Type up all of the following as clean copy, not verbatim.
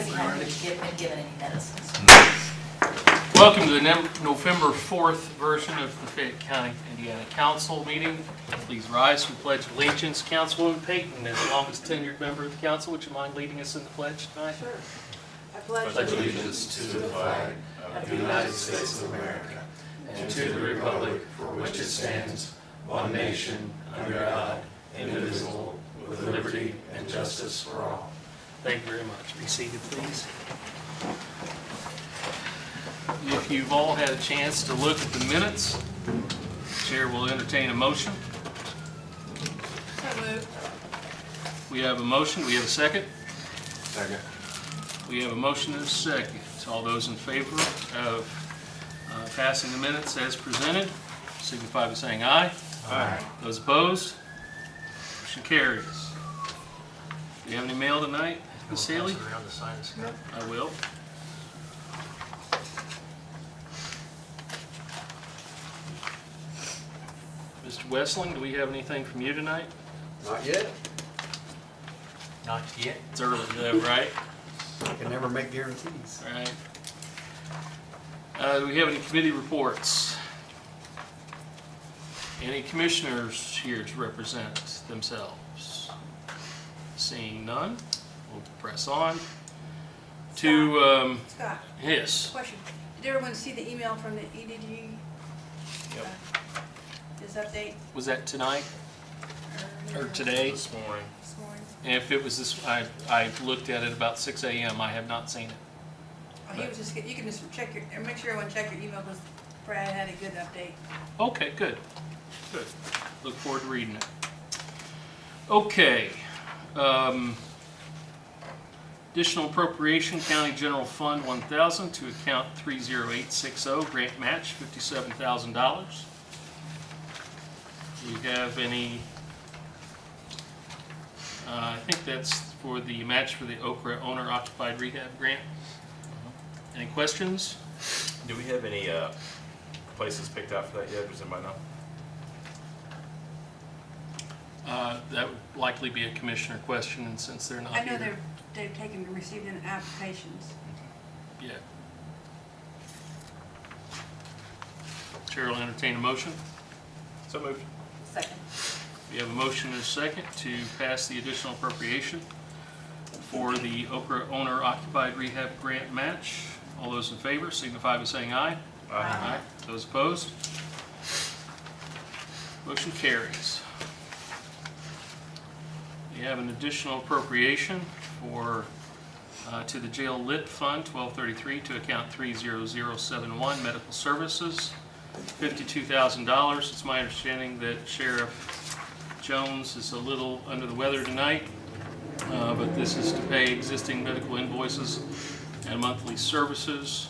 because he hadn't been given any medicines. Welcome to the November 4th version of the Fayette County, Indiana Council meeting. Please rise for the Pledge of Allegiance. Councilwoman Payton, as the longest tenured member of the council, would you mind leading us in the pledge tonight? Sure. I pledge allegiance to the flag of the United States of America and to the republic for which it stands, one nation, under God, indivisible, with liberty and justice for all. Thank you very much. Be seated, please. If you've all had a chance to look at the minutes, the chair will entertain a motion. So moved. We have a motion. We have a second. Second. We have a motion and a second. All those in favor of passing the minutes as presented, signify by saying aye. Aye. Those opposed? Motion carries. Do you have any mail tonight, Ms. Haley? I will. Mr. Wessling, do we have anything from you tonight? Not yet. Not yet. It's early though, right? I can never make guarantees. All right. Do we have any committee reports? Any commissioners here to represent themselves? Seeing none, we'll press on to, Scott, yes. question. Did everyone see the email from the EDG? Yep. His update Was that tonight or today? This morning. this morning? And if it was this, I looked at it about 6 a.m. I have not seen it. Oh, he was just, you can just check your, and make sure everyone check your email because Brad had a good update. Okay, good. Good. Look forward to reading it. Okay. Additional appropriation, County General Fund 1,000 to account 30860, grant match $57,000. Do you have any, I think that's for the match for the Okra Owner Occupied Rehab Grant. Any questions? Do we have any places picked out for that yet? Does anybody know? That would likely be a commissioner question, and since they're not I know here. they've taken, received in applications. Yeah. Chair will entertain a motion. So moved. Second. We have a motion and a second to pass the additional appropriation for the Okra Owner Occupied Rehab Grant Match. All those in favor signify by saying aye. Aye. Those opposed? Motion carries. We have an additional appropriation for to the Jail Lit Fund 1233 to account 30071 Medical Services, $52,000. It's my understanding that Sheriff Jones is a little under the weather tonight, but this is to pay existing medical invoices and monthly services.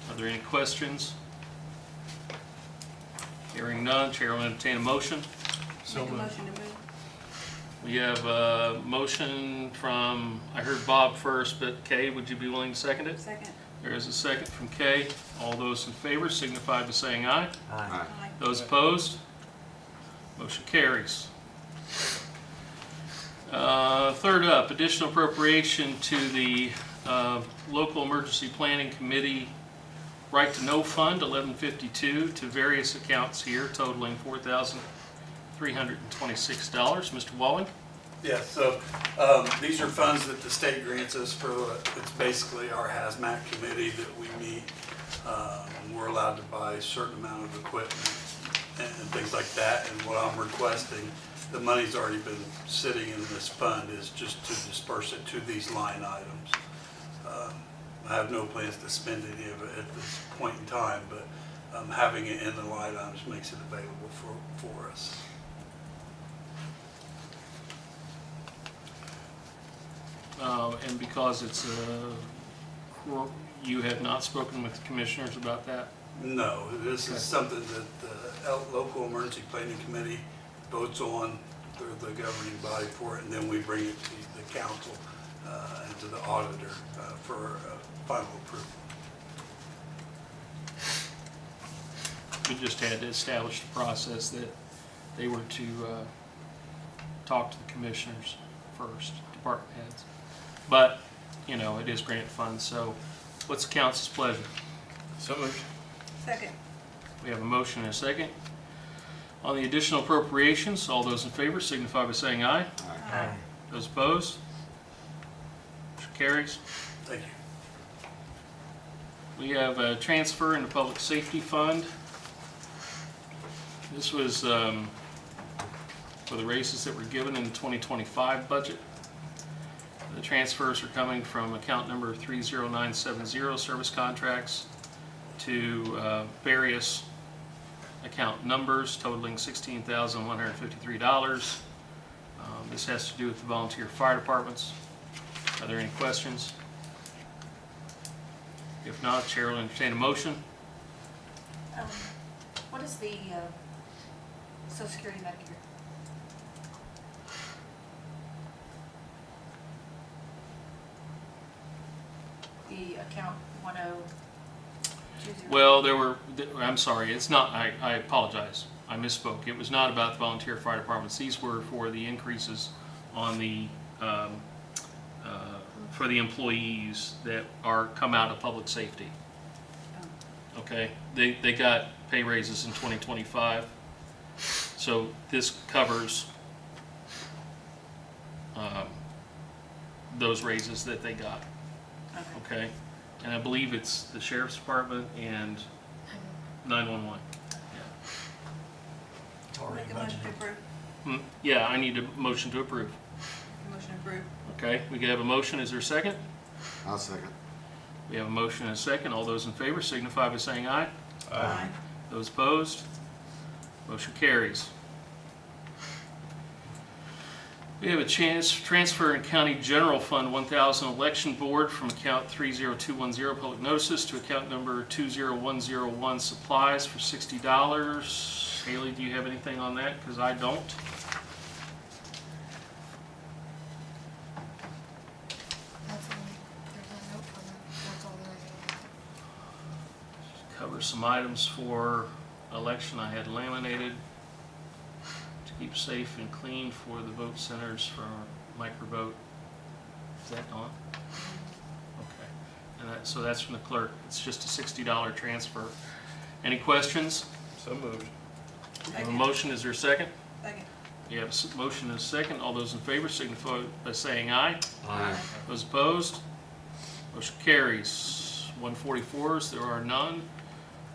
Are there any questions? Hearing none, Chair will entertain a motion. Make a motion to move. We have a motion from, I heard Bob first, but Kay, would you be willing to second it? Second. There is a second from Kay. All those in favor signify by saying aye. Aye. Aye. Those opposed? Motion carries. Third up, additional appropriation to the Local Emergency Planning Committee Right to Know Fund, 1152, to various accounts here totaling $4,326. Mr. Walling? Yeah, so these are funds that the state grants us for, it's basically our hazmat committee that we meet. We're allowed to buy a certain amount of equipment and things like that. And what I'm requesting, the money's already been sitting in this fund, is just to disperse it to these line items. I have no plans to spend any of it at this point in time, but having it in the line items makes it available for us. And because it's you have not spoken with the commissioners about that? No, this is something that the local emergency planning committee votes on. They're the governing body for it, and then we bring it to the council and to the auditor for final approval. We just had to establish the process that they were to talk to the commissioners first, department heads. But you know, it is grant funds, so what's the council's pleasure? So moved. Second. We have a motion and a second. On the additional appropriations, all those in favor signify by saying aye. Aye. Those opposed? Motion carries. Thank you. We have a transfer in the public safety fund. This was for the raises that were given in the 2025 budget. The transfers are coming from account number 30970, service contracts, to various account numbers totaling $16,153. This has to do with the volunteer fire departments. Are there any questions? If not, Chair will entertain a motion. What is the Social Security Medicare? The account 1020. Well, I'm sorry, it's not, I apologize. I misspoke. It was not about the volunteer fire departments. These were for the increases on the, for the employees that come out of public safety. Okay, they got pay raises in 2025. So this covers those raises that they got. Okay, and I believe it's the sheriff's department and 911. Make a motion to approve. Yeah, I need a motion to approve. Motion approved. Okay, we have a motion. Is there a second? I'll second. We have a motion and a second. All those in favor signify by saying aye. Aye. Those opposed? Motion carries. We have a transfer in County General Fund 1000 Election Board from account 30210 Public Notices to account number 20101 Supplies for $60. Haley, do you have anything on that? Because I don't. That's there's a note for that. That's all there is. Cover some items for election I had laminated to keep safe and clean for the vote centers for microvote. Is that on? Okay. And so that's from the clerk. It's just a $60 transfer. Any questions? So moved. We have a motion. Is there a second? Second. You have a motion and a second. All those in favor signify by saying aye. Aye. Those opposed? Motion carries. 144s, there are none.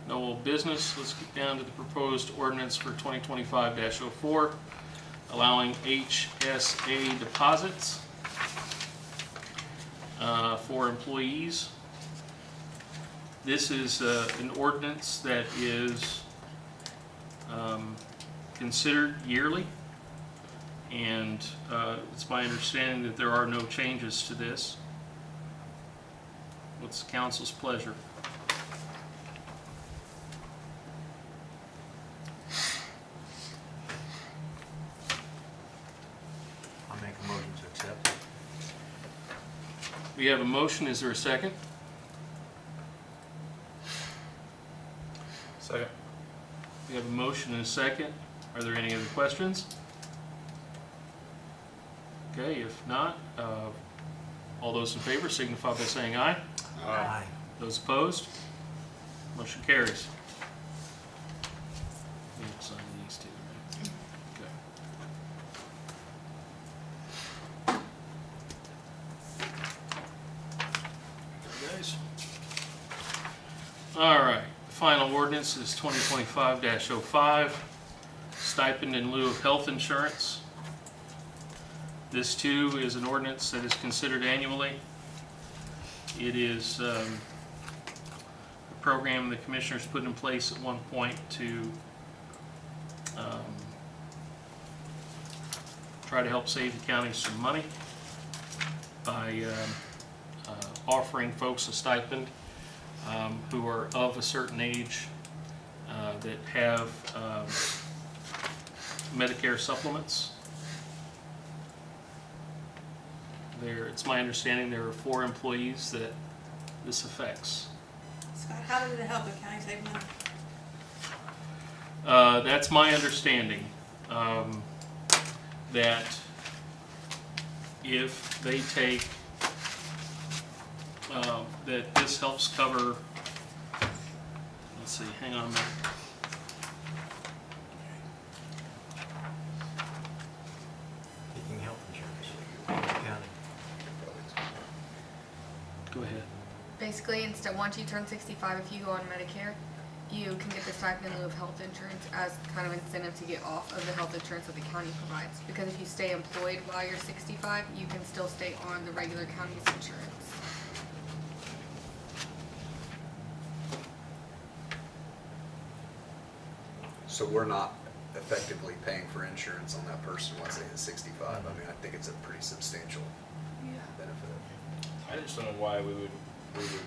No old business. Let's get down to the proposed ordinance for 2025-04, allowing HSA deposits for employees. This is an ordinance that is considered yearly, and it's my understanding that there are no changes to this. What's the council's pleasure? I'll make a motion to accept. We have a motion. Is there a second? Second. We have a motion and a second. Are there any other questions? Okay, if not, all those in favor signify by saying aye. Aye. Those opposed? Motion carries. We have to sign these two, right? Okay. There, guys. All right, the final ordinance is 2025-05, stipend in lieu of health insurance. This too is an ordinance that is considered annually. It is a program the commissioners put in place at one point to try to help save the county some money by offering folks a stipend who are of a certain age that have Medicare supplements. It's my understanding there are 4 employees that this affects. Scott, how does it help the county save money? That's my understanding, that if they take that this helps cover, let's see, hang on a minute. Taking health insurance. County. Go ahead. Basically, instead, once you turn 65, if you go on Medicare, you can get the stipend in lieu of health insurance as kind of incentive to get off of the health insurance that the county provides. Because if you stay employed while you're 65, you can still stay on the regular county's insurance. So we're not effectively paying for insurance on that person once they hit 65. I mean, I think it's a pretty substantial benefit. I just don't know why we would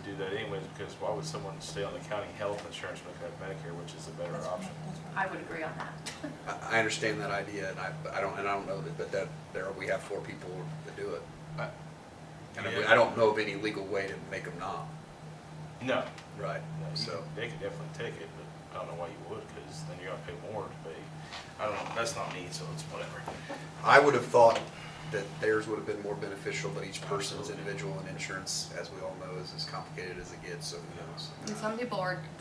do that anyways, because why would someone stay on the county health insurance when they have Medicare, which is a better option? I would agree on that. I understand that idea, and I don't know that, but we have 4 people that do it. And Yeah. I don't know of any legal way to make them not. No. Right. No, So they could definitely take it, but I don't know why you would, because then you're gonna pay more to pay. I don't know, that's not me, so it's whatever. I would have thought that theirs would have been more beneficial, but each person's individual, and insurance, as we all know, is as complicated as it gets, so who knows? And some people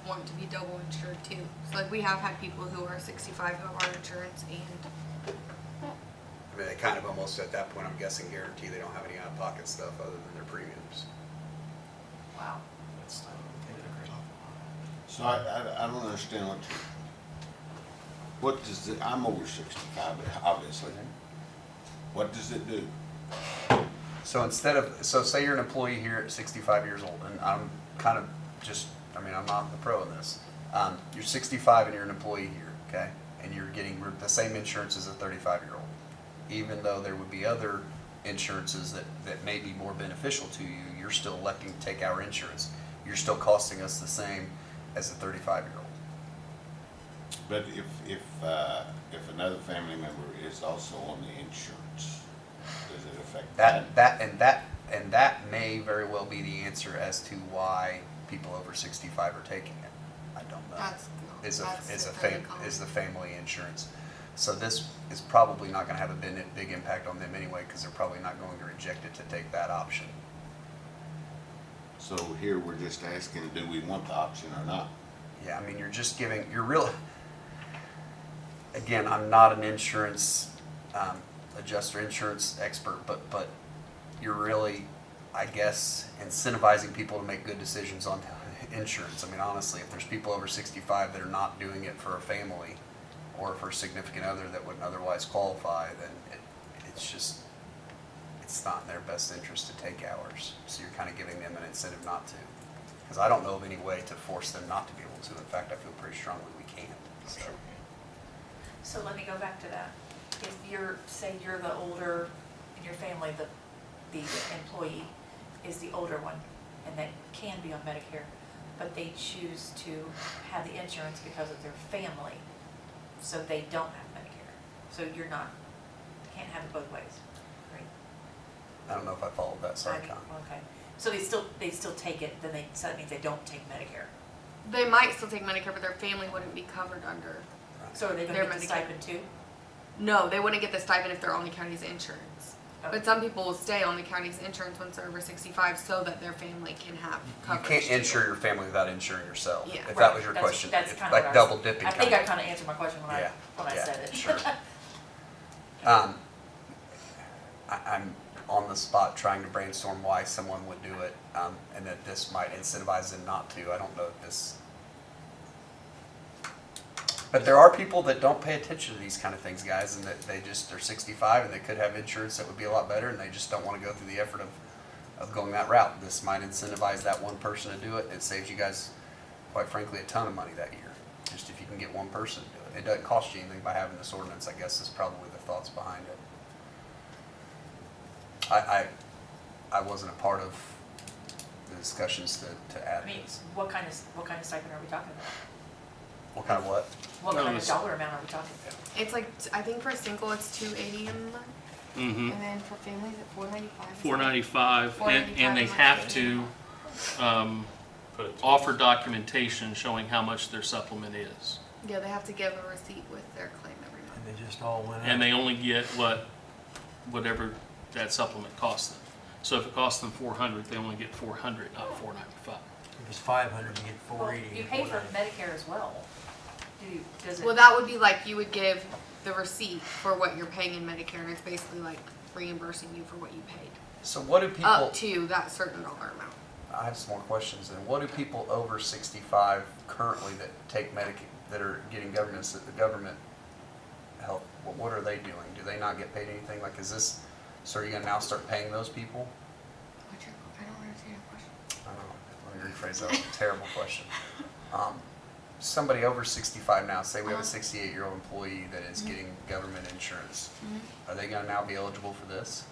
want to be double insured too. So like we have had people who are 65 who have our insurance and I mean, they kind of almost at that point, I'm guessing, guarantee they don't have any out-of-pocket stuff other than their premiums. Wow. That's not. So I don't understand what does it, I'm over 65, obviously. What does it do? So say you're an employee here at 65 years old, and I'm kind of just, I mean, I'm not the pro in this. You're 65 and you're an employee here, okay? And you're getting the same insurance as a 35-year-old. Even though there would be other insurances that may be more beneficial to you, you're still electing to take our insurance. You're still costing us the same as a 35-year-old. But if another family member is also on the insurance, does it affect that? That may very well be the answer as to why people over 65 are taking it. I don't know. that's Is the family insurance. So this is probably not going to have a big impact on them anyway, because they're probably not going to reject it to take that option. So here we're just asking, do we want the option or not? Yeah, I mean, again, I'm not an insurance adjuster, insurance expert, but you're really, I guess, incentivizing people to make good decisions on insurance. I mean, honestly, if there's people over 65 that are not doing it for a family or for a significant other that wouldn't otherwise qualify, then it's not in their best interest to take ours. So you're kind of giving them an incentive not to. Because I don't know of any way to force them not to be able to. In fact, I feel pretty strongly we can't. So. So let me go back to that. If say you're the older in your family, the employee is the older one, and they can be on Medicare, but they choose to have the insurance because of their family, so they don't have Medicare. So can't have it both ways, right? I don't know if I followed that. Sorry, Con. Okay. So they still take it, so that means they don't take Medicare. they might still take Medicare, but their family wouldn't be covered under. So are they gonna Their get the Medicare. stipend too? No, they wouldn't get the stipend if they're on the county's insurance. Okay. But some people will stay on the county's insurance once they're over 65 so that their family can have You coverage. can't too. insure your family without insuring yourself. Yeah. If that Right, was your that's- question. that's It's kinda like what I was- double dipping. I think I kinda answered my question when Yeah, I yeah, said it. sure. I'm on the spot trying to brainstorm why someone would do it, and that this might incentivize them not to. I don't know if this. But there are people that don't pay attention to these kind of things, guys, and that they're 65 and they could have insurance that would be a lot better, and they just don't want to go through the effort of going that route. This might incentivize that one person to do it. It saves you guys, quite frankly, a ton of money that year. Just if you can get one person to do it. It doesn't cost you anything by having this ordinance, I guess, is probably the thoughts behind it. I wasn't a part of the discussions to add I mean, this. what kind of stipend are we talking about? What kind of what? What No, kind of this- dollar amount are we talking about? It's like, I think for a single it's $280 a month, Mm-hmm. and then for families at $495. $495, and they $495 have to Put it to offer documentation showing how much their supplement is. Yeah, they have to give a receipt with their claim every month. And they just all went out. And they only get whatever that supplement costs them. So if it costs them 400, they only get 400, not 495. If it's 500, you get Well, 480. you pay for Medicare as well. Does it? Well, that would be like you would give the receipt for what you're paying in Medicare, and it's basically like reimbursing you for what you paid. So what do people, Up to that certain dollar amount. I have some more questions then. What do people over 65 currently that take Medicaid, that are getting government help, what are they doing? Do they not get paid anything? Like, is this, so are you gonna now start paying those people? I don't understand your question. I don't know, let me rephrase that, was a terrible question. Somebody over 65 now, say we have a 68-year-old employee that is getting government insurance. Are they gonna now be eligible for this?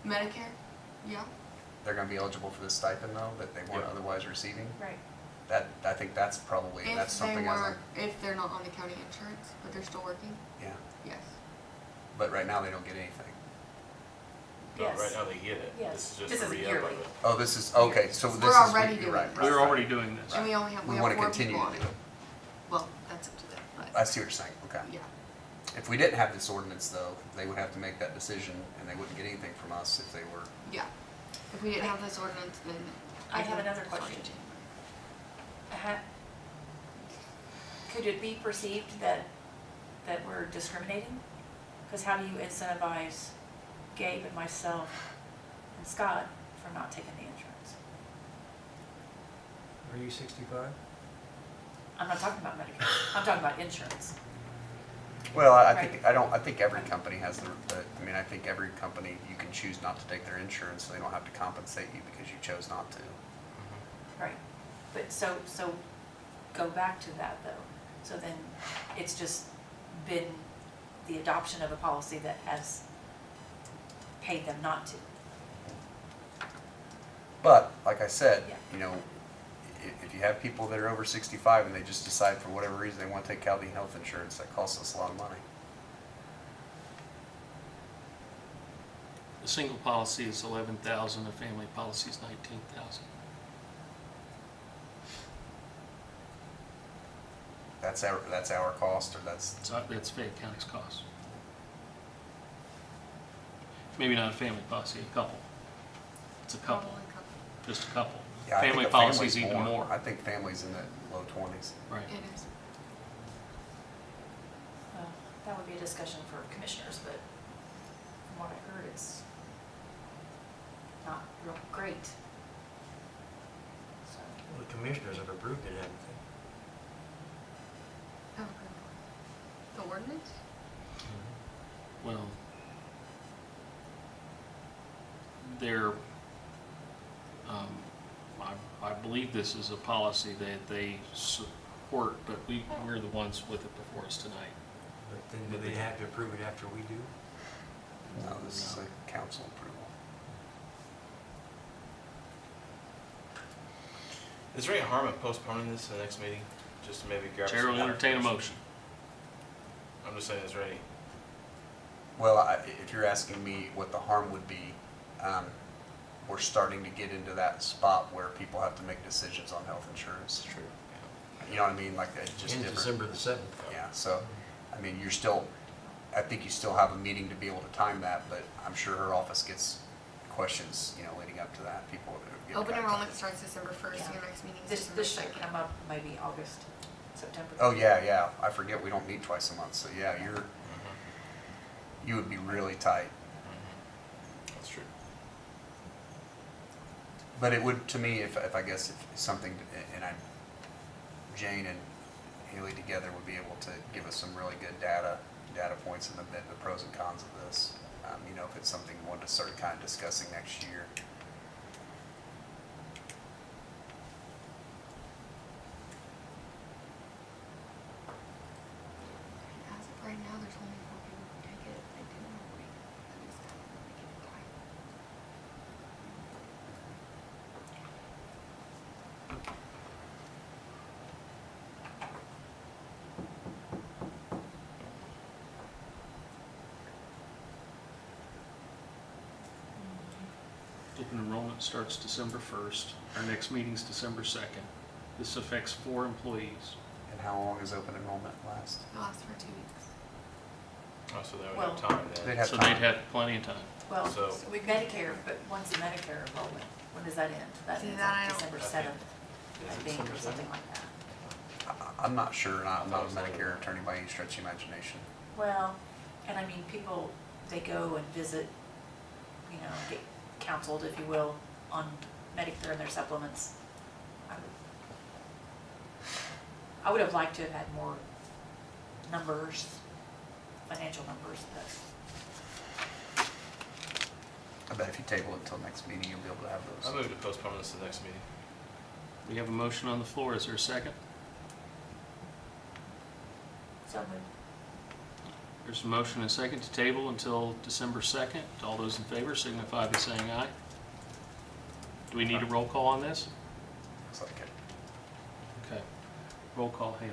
Medicare? Yeah. They're gonna be eligible for this stipend though, that they weren't Yeah. otherwise receiving? Right. That, I think that's probably, that's If they something as were, if they're not on the county insurance, but they're still working, yeah, yes. but right now they don't get anything. No, Yes. right now they get it. Yes. This is just This a is re-up of yearly. it. Oh, this is, okay, so this is. We're already you're doing right, this. right, We're right. already doing this. And we only have, We we wanna have 4 continue people to on do it. it. Well, that's up to them, but, I see what you're saying, okay. yeah. If we didn't have this ordinance though, they would have to make that decision and they wouldn't get anything from us if they were. Yeah. If we didn't have this ordinance, then. I have think another it's question. fine. Could it be perceived that we're discriminating? Because how do you incentivize Gabe and myself and Scott for not taking the insurance? Are you 65? I'm not talking about Medicare, I'm talking about insurance. Well, I Right. think, I think every company has I mean, I think every company, you can choose not to take their insurance, so they don't have to compensate you because you chose not to. Right, but so go back to that though. So then it's just been the adoption of a policy that has paid them not to. But, like I said, Yeah. you know, if you have people that are over 65 and they just decide for whatever reason they want to take Caldine Health Insurance, that costs us a lot of money. The single policy is 11,000, the family policy is 19,000. That's our cost, or that's, So that's Fayette County's cost. Maybe not a family policy, a couple. It's a couple, Probably a couple. just a couple. yeah, I think Family a policy's family's even more. I think family's in the low 20s. Right. It is. Well, that would be a discussion for commissioners, but from what I heard, it's not real great. So, Well, the commissioners have approved it, haven't they? Oh, good. The ordinance? Well, they're, I believe this is a policy that they support, but we're the ones with it before us tonight. But then do they have to approve it after we do? No, this is a council approval. Is there any harm in postponing this to the next meeting, just to maybe grab some Chair will more entertain a information? motion. I'm just saying, is there any, Well, if you're asking me what the harm would be, we're starting to get into that spot where people have to make decisions on health insurance. true, You know what I mean? Like, it's just In different. December the 7th. Yeah, so, I mean, you're still, I think you still have a meeting to be able to time that, but I'm sure her office gets questions, you know, leading up to that. People. get Open back to enrollment it. starts December 1st, Yeah. your next meeting is this December should 2nd. come up maybe August, September. Oh, yeah, I forget we don't meet twice a month, so yeah, you would be really tight. that's true. But it would, to me, if I guess if something, and Jane and Haley together would be able to give us some really good data points and the pros and cons of this. You know, if it's something we want to start kind of discussing next year. As of right now, there's only 4 people who take it. If they didn't, nobody. That is kind of making it tight. Open enrollment starts December 1st. Our next meeting's December 2nd. This affects 4 employees. And how long does open enrollment last? It lasts for 2 weeks. Oh, so they would Well- have time They'd then. have So time. they'd have plenty of time. Well, So- So we can- Medicare, but when's the Medicare enrollment? When does that end? That See, ends that I on don't- December I think- 7th, I Is it think, or December something 7th? like that. I'm not sure, and I'm not a Medicare attorney by any stretch of the imagination. Well, and I mean, people, they go and visit, you know, get counseled, if you will, on Medicare and their supplements. I would have liked to have had more numbers, financial numbers, but I bet if you table it until next meeting, you'll be able to have I those. move to postpone this to the next meeting. We have a motion on the floor. Is there a second? so moved. There's a motion and a second to table until December 2nd. All those in favor signify by saying aye. Do we need a roll call on this? Looks like it. Okay. Roll call, Haley.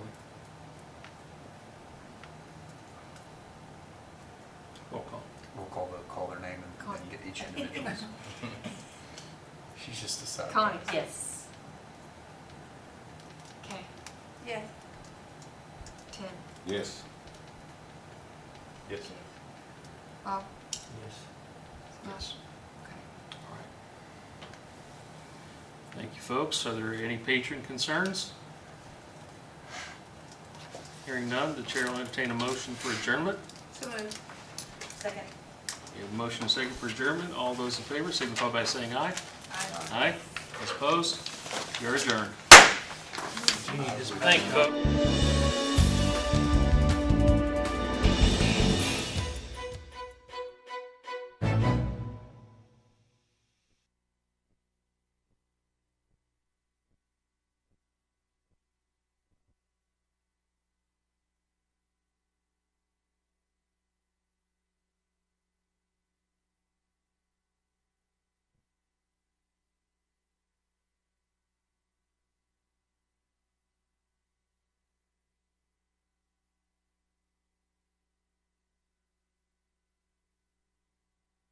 Roll call. We'll call their name and then get each individual. She's just decided. Connie. Yes. Okay. Yeah, Tim. Yes. Yes, ma'am. Bob. Yes. Yes. Okay. All right. Thank you, folks. Are there any patron concerns? Hearing none, the chair will entertain a motion for adjournment. so moved. Second. We have a motion and a second for adjournment. All those in favor signify by saying aye. Aye. Aye. Those opposed? You're adjourned. Gee, this- Thank you, folks.